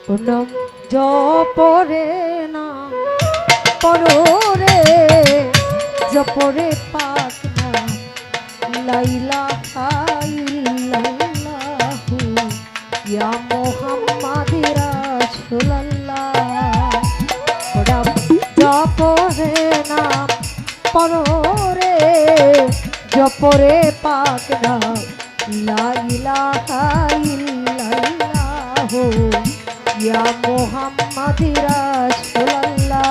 নাম জপরে না পরে জপরে পাক না লা ইলাহা ইল্লাল্লাহু ইয়া মুহাম্মাদি রাসূলুল্লাহ। নাম জপরে না পরে জপরে পাক না লা ইলাহা ইল্লাল্লাহু ইয়া মুহাম্মাদি রাসূলুল্লাহ।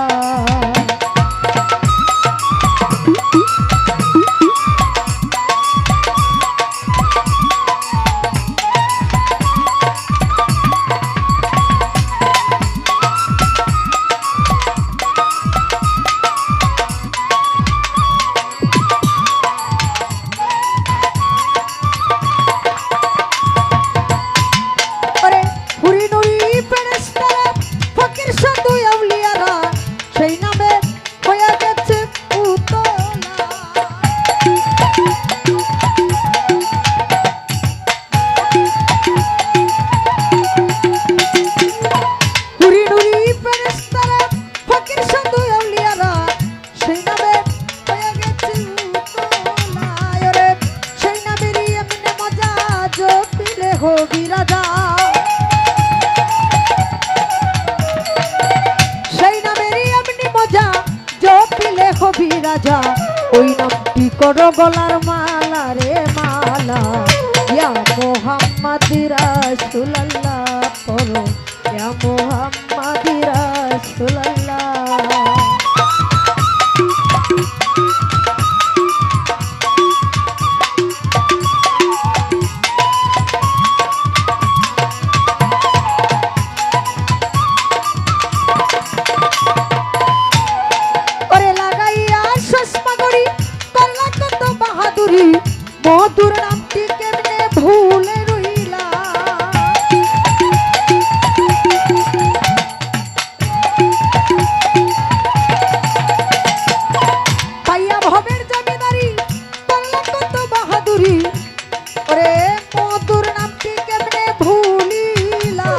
রাজা ওই নামটি করো গলার মালা রে মালা ইয়া মুহাম্মাদি রাসূলুল্লাহ করো ইয়া মুহাম্মাদি রাসূলুল্লাহ। মধুর নামটি কেমনে ভুলে রইলা পাইয়া ভবের জমিদারি করলা কত বাহাদুরি ওরে মধুর নামটি কেমনে ভুলিলা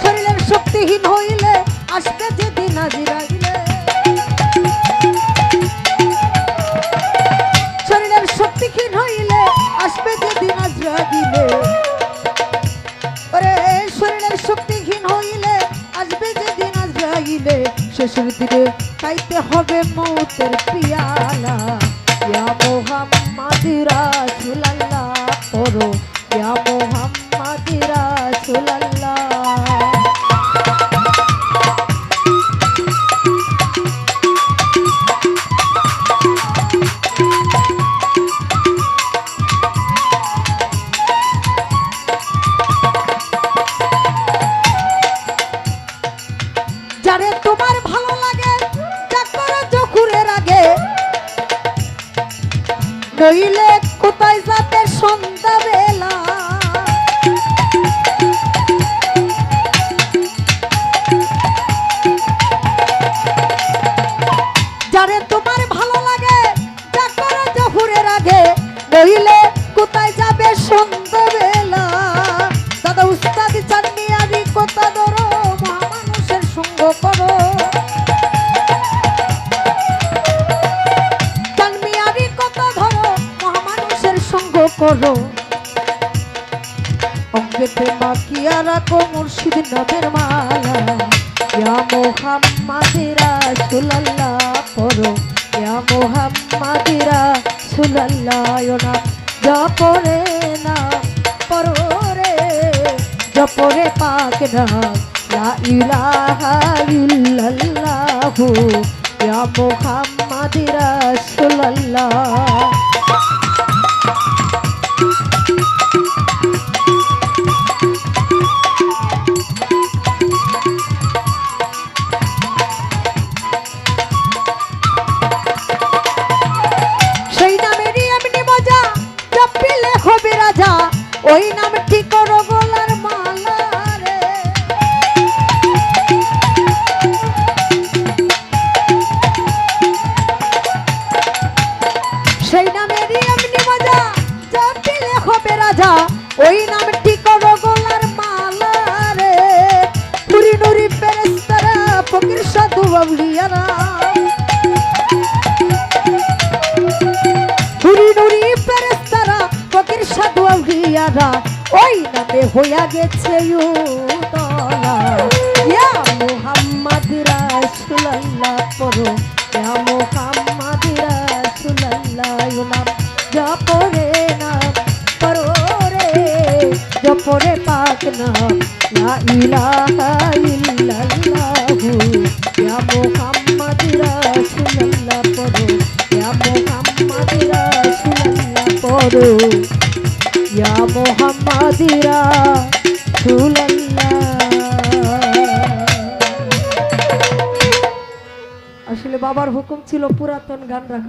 শরীরের শক্তিহীন হইলে আসবে যেদিন আজিরাইলে শক্তিহীন হইলে আসবে যেদিন আজরাইলে ওরে শরীরের শক্তিহীন হইলে আসবে যেদিন আজরাইলে শেষের দিনে খাইতে হবে মৌতের পিয়ালা ইয়া মুহাম্মাদি রাসূলুল্লাহ করো ইয়া মুহাম্মাদি রাসূলুল্লাহ। যারে তোমার ভালো লাগে যা করো জখুরের আগে নইলে কোথায় যাবে সন্ধ্যা বেলা যারে তোমার ভালো লাগে যা করো জখুরের আগে নইলে কোথায় যাবে সন্ধ্যা বেলা দাদা উস্তাদ চাননি আদি কথা ধরো মহামানুষের সঙ্গ করো চানমিয়ারি কথা ধরো মহামানুষের সঙ্গ করো অঙ্গেতে মাকিয়া রাখো মুর্শিদ নবের মালা ইয়া মুহাম্মাদি রাসূলুল্লাহ করো ইয়া মুহাম্মাদি রাসূলুল্লাহ নাম জপরে না পরে জপরে পাক না লা ইলাহা ইল্লাল্লাহু ইয়া মুহাম্মাদি রাসূলুল্লাহ। সেই নামেরই এমনি মজা জপিলে হবে রাজা ওই নামটি করো গলার মালা রে সেই নাম সাধু বাবলিয়ারা নুরি নুরি ফেরেশতারা ফকির সাধু বাবলিয়ারা ওই নামে হইয়া গেছে উতলা ইয়া মুহাম্মদ রাসূলুল্লাহ পড়ো ইয়া মুহাম্মদ রাসূলুল্লাহ নাম জপরে নাম পড়ো রে জপরে পাক নাম লা ইলাহা ইল্লাল্লাহু ইয়া মুহাম্মদ রাসূলুল্লাহ পড়ো ইয়া মুহাম্মদ রাসূলুল্লাহ পড়ো ইয়া মুহাম্মদ রাসূলুল্লাহ। আসলে বাবার হুকুম ছিল পুরাতন গান রাখা।